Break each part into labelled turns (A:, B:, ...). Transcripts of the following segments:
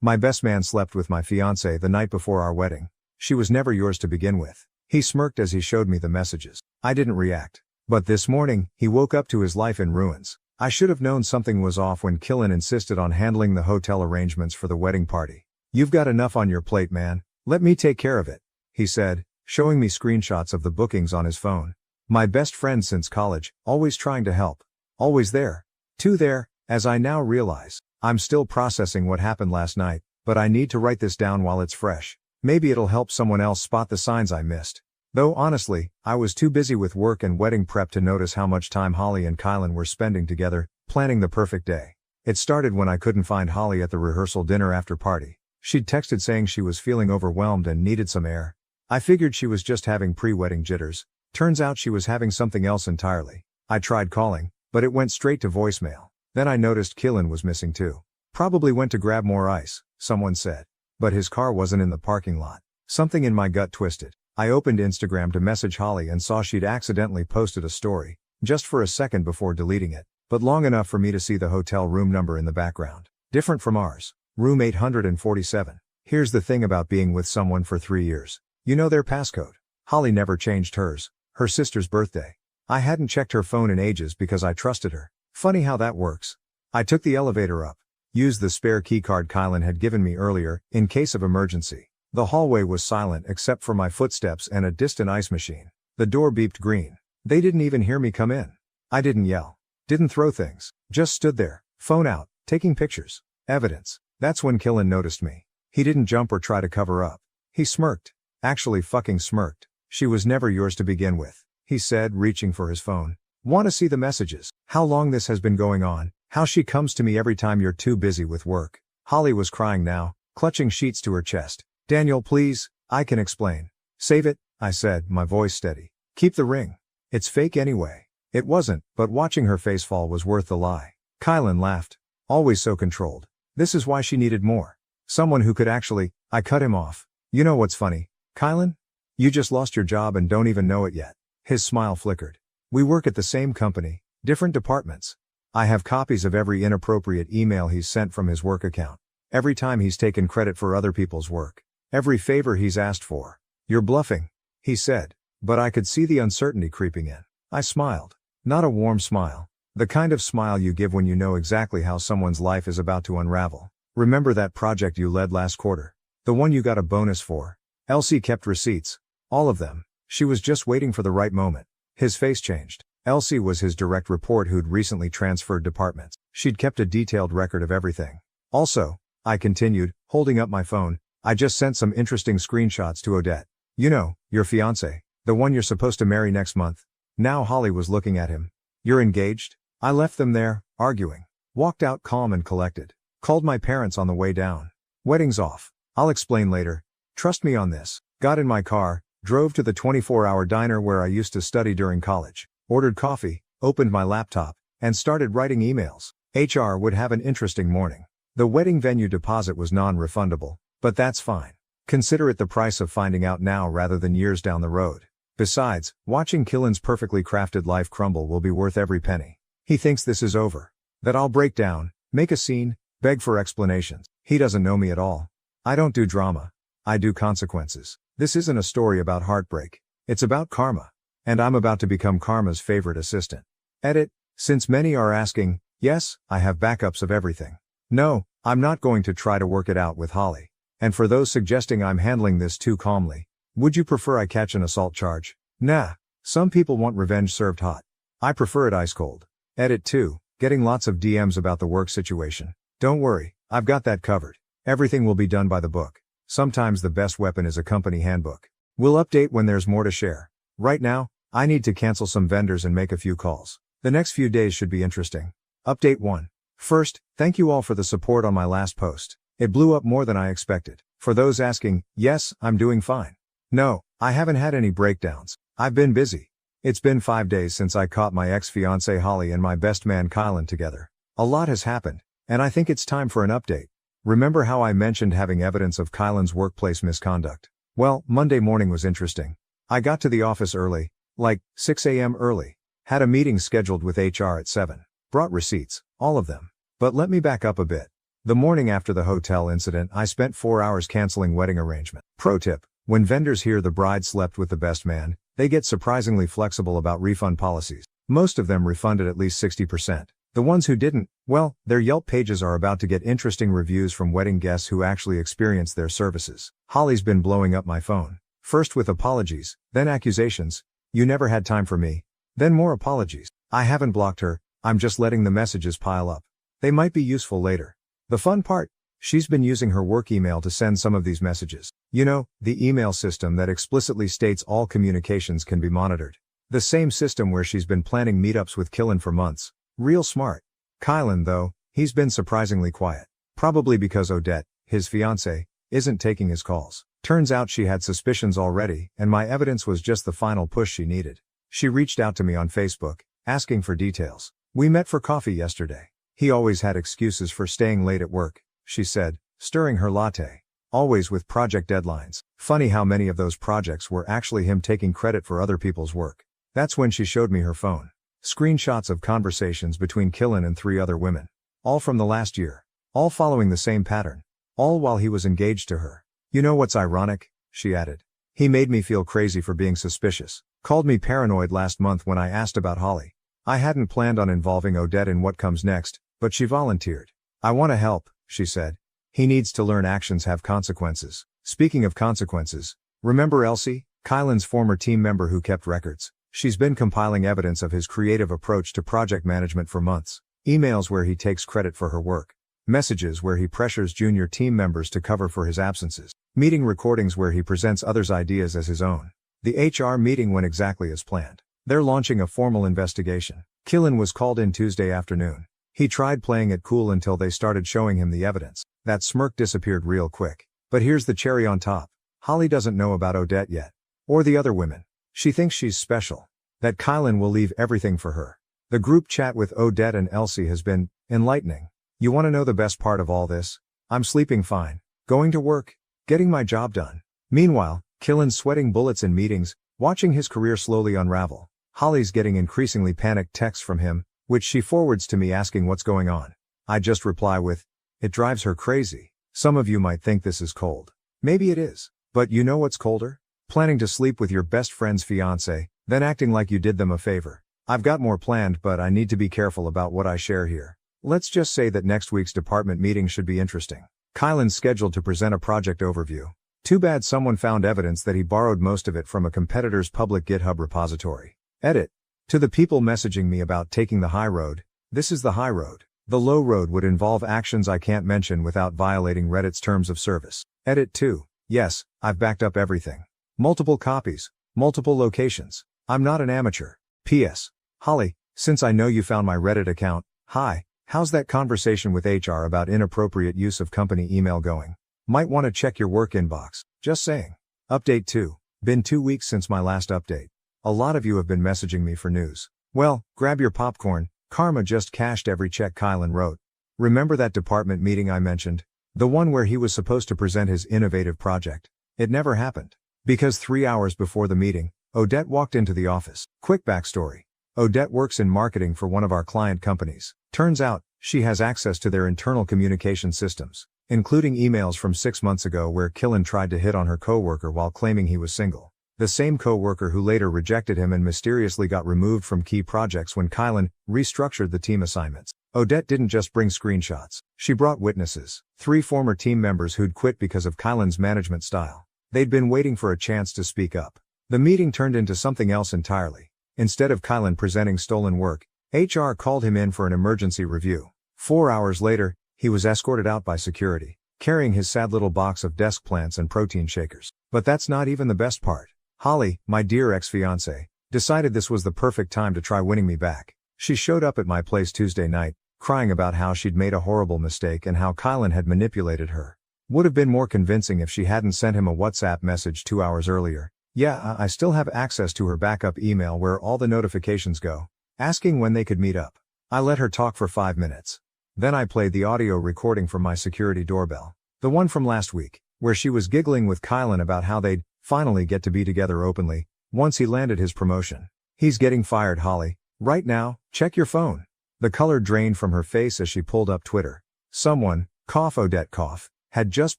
A: My best man slept with my fiancée the night before our wedding. She was never yours to begin with. He smirked as he showed me the messages. I didn't react. But this morning, he woke up to his life in ruins. I should have known something was off when Killen insisted on handling the hotel arrangements for the wedding party. "You've got enough on your plate, man. Let me take care of it," he said, showing me screenshots of the bookings on his phone. My best friend since college, always trying to help. Always there. Too there, as I now realize. I'm still processing what happened last night, but I need to write this down while it's fresh. Maybe it'll help someone else spot the signs I missed. Though honestly, I was too busy with work and wedding prep to notice how much time Holly and Kylan were spending together, planning the perfect day. It started when I couldn't find Holly at the rehearsal dinner after party. She'd texted saying she was feeling overwhelmed and needed some air. I figured she was just having pre-wedding jitters. Turns out she was having something else entirely. I tried calling, but it went straight to voicemail. Then I noticed Killen was missing too. "Probably went to grab more ice," someone said. But his car wasn't in the parking lot. Something in my gut twisted. I opened Instagram to message Holly and saw she'd accidentally posted a story, just for a second before deleting it, but long enough for me to see the hotel room number in the background. Different from ours. Room 847. Here's the thing about being with someone for 3 years. You know their passcode. Holly never changed hers. Her sister's birthday. I hadn't checked her phone in ages because I trusted her. Funny how that works. I took the elevator up. Used the spare keycard Kylan had given me earlier, in case of emergency. The hallway was silent except for my footsteps and a distant ice machine. The door beeped green. They didn't even hear me come in. I didn't yell. Didn't throw things. Just stood there, phone out, taking pictures. Evidence. That's when Killen noticed me. He didn't jump or try to cover up. He smirked. Actually fucking smirked. "She was never yours to begin with," he said, reaching for his phone. "Want to see the messages? How long this has been going on? How she comes to me every time you're too busy with work." Holly was crying now, clutching sheets to her chest. "Daniel, please, I can explain." "Save it," I said, my voice steady. "Keep the ring. It's fake anyway." It wasn't, but watching her face fall was worth the lie. Kylan laughed. Always so controlled. This is why she needed more. Someone who could actually. I cut him off. "You know what's funny, Kylan? You just lost your job and don't even know it yet." His smile flickered. "We work at the same company, different departments. I have copies of every inappropriate email he's sent from his work account. Every time he's taken credit for other people's work. Every favor he's asked for." "You're bluffing," he said. But I could see the uncertainty creeping in. I smiled. Not a warm smile. The kind of smile you give when you know exactly how someone's life is about to unravel. "Remember that project you led last quarter? The one you got a bonus for? Elsie kept receipts. All of them. She was just waiting for the right moment." His face changed. Elsie was his direct report who'd recently transferred departments. She'd kept a detailed record of everything. "Also," I continued, holding up my phone, "I just sent some interesting screenshots to Odette. You know, your fiancé, the one you're supposed to marry next month." Now Holly was looking at him. "You're engaged?" I left them there, arguing. Walked out calm and collected. Called my parents on the way down. "Wedding's off. I'll explain later. Trust me on this." Got in my car, drove to the 24-hour diner where I used to study during college. Ordered coffee, opened my laptop, and started writing emails. HR would have an interesting morning. The wedding venue deposit was non-refundable, but that's fine. Consider it the price of finding out now rather than years down the road. Besides, watching Killen's perfectly crafted life crumble will be worth every penny. He thinks this is over. That I'll break down, make a scene, beg for explanations. He doesn't know me at all. I don't do drama. I do consequences. This isn't a story about heartbreak. It's about karma. And I'm about to become karma's favorite assistant. Edit. Since many are asking, yes, I have backups of everything. No, I'm not going to try to work it out with Holly. And for those suggesting I'm handling this too calmly, would you prefer I catch an assault charge? Nah. Some people want revenge served hot. I prefer it ice cold. Edit 2. Getting lots of DMs about the work situation. Don't worry, I've got that covered. Everything will be done by the book. Sometimes the best weapon is a company handbook. We'll update when there's more to share. Right now, I need to cancel some vendors and make a few calls. The next few days should be interesting. Update 1. First, thank you all for the support on my last post. It blew up more than I expected. For those asking, yes, I'm doing fine. No, I haven't had any breakdowns. I've been busy. It's been 5 days since I caught my ex-fiancée Holly and my best man Kylan together. A lot has happened, and I think it's time for an update. Remember how I mentioned having evidence of Kylan's workplace misconduct? Well, Monday morning was interesting. I got to the office early, like 6 a.m. early. Had a meeting scheduled with HR at 7. Brought receipts, all of them. But let me back up a bit. The morning after the hotel incident, I spent 4 hours canceling wedding arrangement. Pro tip: when vendors hear the bride slept with the best man, they get surprisingly flexible about refund policies. Most of them refunded at least 60%. The ones who didn't, well, their Yelp pages are about to get interesting reviews from wedding guests who actually experienced their services. Holly's been blowing up my phone. First with apologies, then accusations. You never had time for me. Then more apologies. I haven't blocked her, I'm just letting the messages pile up. They might be useful later. The fun part? She's been using her work email to send some of these messages. You know, the email system that explicitly states all communications can be monitored. The same system where she's been planning meetups with Killen for months. Real smart. Kylan, though, he's been surprisingly quiet. Probably because Odette, his fiancée, isn't taking his calls. Turns out she had suspicions already, and my evidence was just the final push she needed. She reached out to me on Facebook, asking for details. We met for coffee yesterday. He always had excuses for staying late at work, she said, stirring her latte. Always with project deadlines. Funny how many of those projects were actually him taking credit for other people's work. That's when she showed me her phone. Screenshots of conversations between Killen and 3 other women. All from the last year. All following the same pattern. All while he was engaged to her. You know what's ironic? She added. He made me feel crazy for being suspicious. Called me paranoid last month when I asked about Holly. I hadn't planned on involving Odette in what comes next, but she volunteered. I want to help, she said. He needs to learn actions have consequences. Speaking of consequences, remember Elsie, Kylan's former team member who kept records? She's been compiling evidence of his creative approach to project management for months. Emails where he takes credit for her work. Messages where he pressures junior team members to cover for his absences. Meeting recordings where he presents others' ideas as his own. The HR meeting went exactly as planned. They're launching a formal investigation. Killen was called in Tuesday afternoon. He tried playing it cool until they started showing him the evidence. That smirk disappeared real quick. But here's the cherry on top. Holly doesn't know about Odette yet. Or the other women. She thinks she's special. That Kylan will leave everything for her. The group chat with Odette and Elsie has been enlightening. You want to know the best part of all this? I'm sleeping fine. Going to work. Getting my job done. Meanwhile, Killen's sweating bullets in meetings, watching his career slowly unravel. Holly's getting increasingly panicked texts from him, which she forwards to me asking what's going on. I just reply with, it drives her crazy. Some of you might think this is cold. Maybe it is. But you know what's colder? Planning to sleep with your best friend's fiancé, then acting like you did them a favor. I've got more planned, but I need to be careful about what I share here. Let's just say that next week's department meeting should be interesting. Kylan's scheduled to present a project overview. Too bad someone found evidence that he borrowed most of it from a competitor's public GitHub repository. Edit. To the people messaging me about taking the high road, this is the high road. The low road would involve actions I can't mention without violating Reddit's terms of service. Edit 2. Yes, I've backed up everything. Multiple copies. Multiple locations. I'm not an amateur. P.S. Holly, since I know you found my Reddit account, hi, how's that conversation with HR about inappropriate use of company email going? Might want to check your work inbox. Just saying. Update 2. Been 2 weeks since my last update. A lot of you have been messaging me for news. Well, grab your popcorn. Karma just cashed every check Kylan wrote. Remember that department meeting I mentioned? The one where he was supposed to present his innovative project. It never happened. Because 3 hours before the meeting, Odette walked into the office. Quick backstory. Odette works in marketing for one of our client companies. Turns out, she has access to their internal communication systems, including emails from 6 months ago where Killen tried to hit on her coworker while claiming he was single. The same coworker who later rejected him and mysteriously got removed from key projects when Kylan restructured the team assignments. Odette didn't just bring screenshots. She brought witnesses. 3 former team members who'd quit because of Kylan's management style. They'd been waiting for a chance to speak up. The meeting turned into something else entirely. Instead of Kylan presenting stolen work, HR called him in for an emergency review. 4 hours later, he was escorted out by security, carrying his sad little box of desk plants and protein shakers. But that's not even the best part. Holly, my dear ex-fiancée, decided this was the perfect time to try winning me back. She showed up at my place Tuesday night, crying about how she'd made a horrible mistake and how Kylan had manipulated her. Would have been more convincing if she hadn't sent him a WhatsApp message 2 hours earlier. Yeah, I still have access to her backup email where all the notifications go, asking when they could meet up. I let her talk for 5 minutes. Then I played the audio recording from my security doorbell. The one from last week, where she was giggling with Kylan about how they'd finally get to be together openly, once he landed his promotion. He's getting fired, Holly. Right now, check your phone. The color drained from her face as she pulled up Twitter. Someone, Odette cough, had just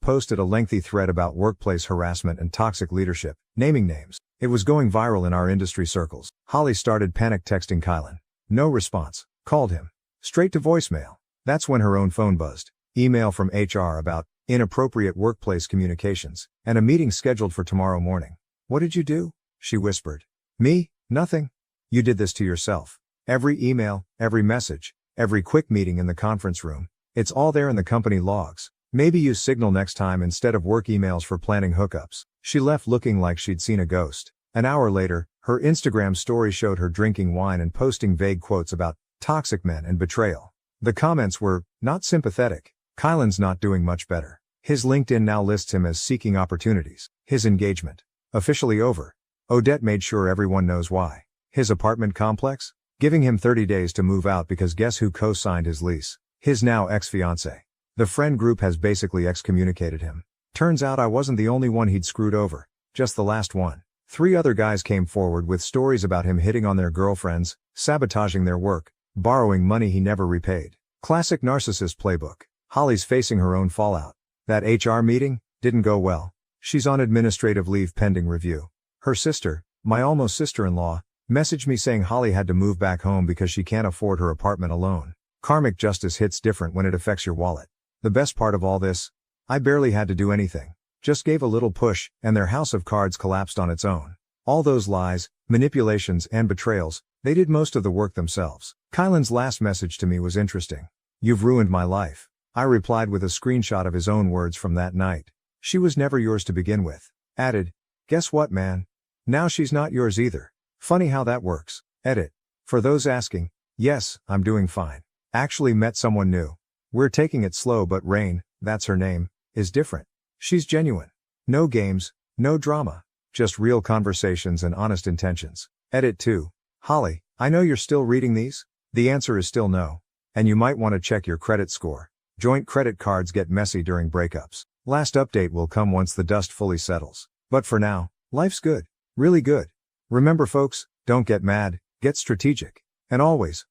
A: posted a lengthy thread about workplace harassment and toxic leadership, naming names. It was going viral in our industry circles. Holly started panic texting Kylan. No response. Called him. Straight to voicemail. That's when her own phone buzzed. Email from HR about inappropriate workplace communications, and a meeting scheduled for tomorrow morning. What did you do? She whispered. Me? Nothing. You did this to yourself. Every email, every message, every quick meeting in the conference room. It's all there in the company logs. Maybe use Signal next time instead of work emails for planning hookups. She left looking like she'd seen a ghost. An hour later, her Instagram story showed her drinking wine and posting vague quotes about toxic men and betrayal. The comments were not sympathetic. Kylan's not doing much better. His LinkedIn now lists him as seeking opportunities. His engagement officially over. Odette made sure everyone knows why. His apartment complex? Giving him 30 days to move out because guess who co-signed his lease? His now ex-fiancée. The friend group has basically excommunicated him. Turns out I wasn't the only one he'd screwed over. Just the last one. 3 other guys came forward with stories about him hitting on their girlfriends, sabotaging their work, borrowing money he never repaid. Classic narcissist playbook. Holly's facing her own fallout. That HR meeting didn't go well. She's on administrative leave pending review. Her sister, my almost sister-in-law, messaged me saying Holly had to move back home because she can't afford her apartment alone. Karmic justice hits different when it affects your wallet. The best part of all this? I barely had to do anything. Just gave a little push, and their house of cards collapsed on its own. All those lies, manipulations, and betrayals, they did most of the work themselves. Kylan's last message to me was interesting. You've ruined my life. I replied with a screenshot of his own words from that night. She was never yours to begin with. Added, guess what, man? Now she's not yours either. Funny how that works. Edit. For those asking, yes, I'm doing fine. Actually met someone new. We're taking it slow, but Rain, that's her name, is different. She's genuine. No games, no drama. Just real conversations and honest intentions. Edit 2. Holly, I know you're still reading these? The answer is still no. And you might want to check your credit score. Joint credit cards get messy during breakups. Last update will come once the dust fully settles. But for now, life's good. Really good. Remember folks, don't get mad, get strategic. And always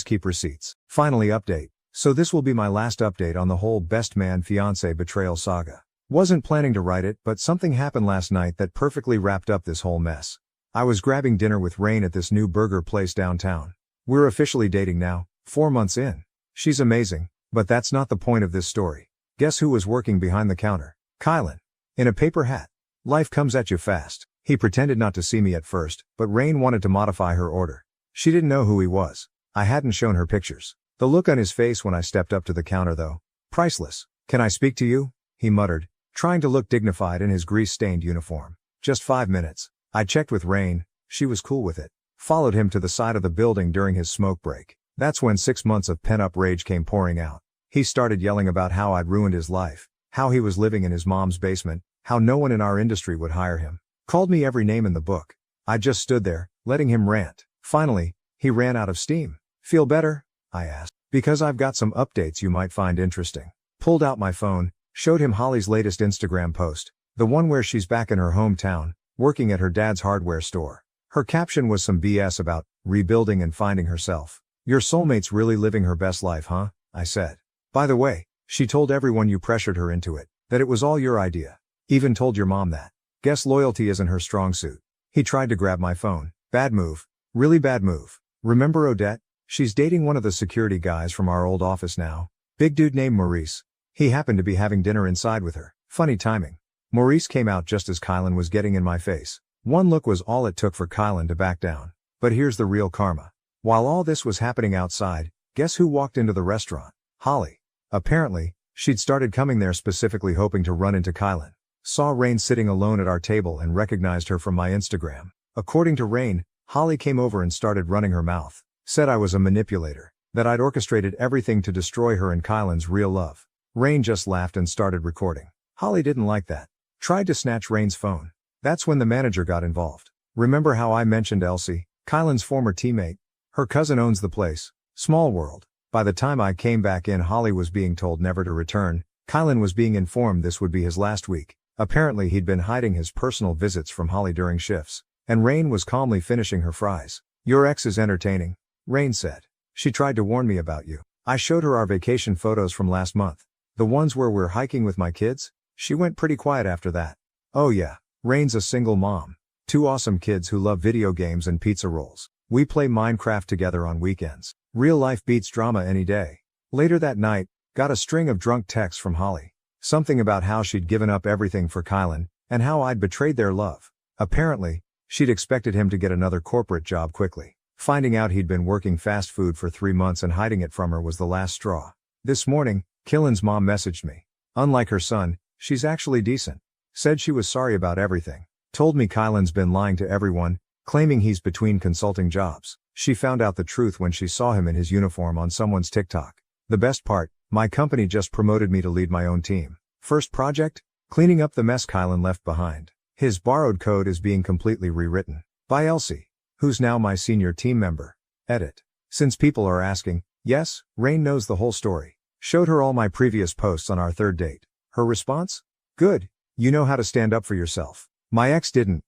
A: keep receipts. Finally update. So this will be my last update on the whole best man fiancé betrayal saga. Wasn't planning to write it, but something happened last night that perfectly wrapped up this whole mess. I was grabbing dinner with Rain at this new burger place downtown. We're officially dating now, 4 months in. She's amazing, but that's not the point of this story. Guess who was working behind the counter? Kylan. In a paper hat. Life comes at you fast. He pretended not to see me at first, but Rain wanted to modify her order. She didn't know who he was. I hadn't shown her pictures. The look on his face when I stepped up to the counter though. Priceless. Can I speak to you? He muttered, trying to look dignified in his grease-stained uniform. Just 5 minutes. I checked with Rain, she was cool with it. Followed him to the side of the building during his smoke break. That's when 6 months of pent-up rage came pouring out. He started yelling about how I'd ruined his life, how he was living in his mom's basement, how no one in our industry would hire him. Called me every name in the book. I just stood there, letting him rant. Finally, he ran out of steam. Feel better? I asked. Because I've got some updates you might find interesting. Pulled out my phone, showed him Holly's latest Instagram post, the one where she's back in her hometown, working at her dad's hardware store. Her caption was some BS about rebuilding and finding herself. Your soulmate's really living her best life, huh? I said. By the way, she told everyone you pressured her into it, that it was all your idea. Even told your mom that. Guess loyalty isn't her strong suit. He tried to grab my phone. Bad move. Really bad move. Remember Odette? She's dating one of the security guys from our old office now. Big dude named Maurice. He happened to be having dinner inside with her. Funny timing. Maurice came out just as Kylan was getting in my face. One look was all it took for Kylan to back down. But here's the real karma. While all this was happening outside, guess who walked into the restaurant? Holly. Apparently, she'd started coming there specifically hoping to run into Kylan. Saw Rain sitting alone at our table and recognized her from my Instagram. According to Rain, Holly came over and started running her mouth. Said I was a manipulator, that I'd orchestrated everything to destroy her and Kylan's real love. Rain just laughed and started recording. Holly didn't like that. Tried to snatch Rain's phone. That's when the manager got involved. Remember how I mentioned Elsie, Kylan's former teammate? Her cousin owns the place. Small world. By the time I came back in, Holly was being told never to return. Kylan was being informed this would be his last week. Apparently he'd been hiding his personal visits from Holly during shifts. And Rain was calmly finishing her fries. Your ex is entertaining, Rain said. She tried to warn me about you. I showed her our vacation photos from last month. The ones where we're hiking with my kids? She went pretty quiet after that. Oh yeah. Rain's a single mom. 2 awesome kids who love video games and pizza rolls. We play Minecraft together on weekends. Real life beats drama any day. Later that night, got a string of drunk texts from Holly. Something about how she'd given up everything for Kylan, and how I'd betrayed their love. Apparently, she'd expected him to get another corporate job quickly. Finding out he'd been working fast food for 3 months and hiding it from her was the last straw. This morning, Kylan's mom messaged me. Unlike her son, she's actually decent. Said she was sorry about everything. Told me Kylan's been lying to everyone, claiming he's between consulting jobs. She found out the truth when she saw him in his uniform on someone's TikTok. The best part, my company just promoted me to lead my own team. First project? Cleaning up the mess Kylan left behind. His borrowed code is being completely rewritten. By Elsie, who's now my senior team member. Edit. Since people are asking, yes, Rain knows the whole story. Showed her all my previous posts on our third date. Her response? Good. You know how to stand up for yourself. My ex didn't,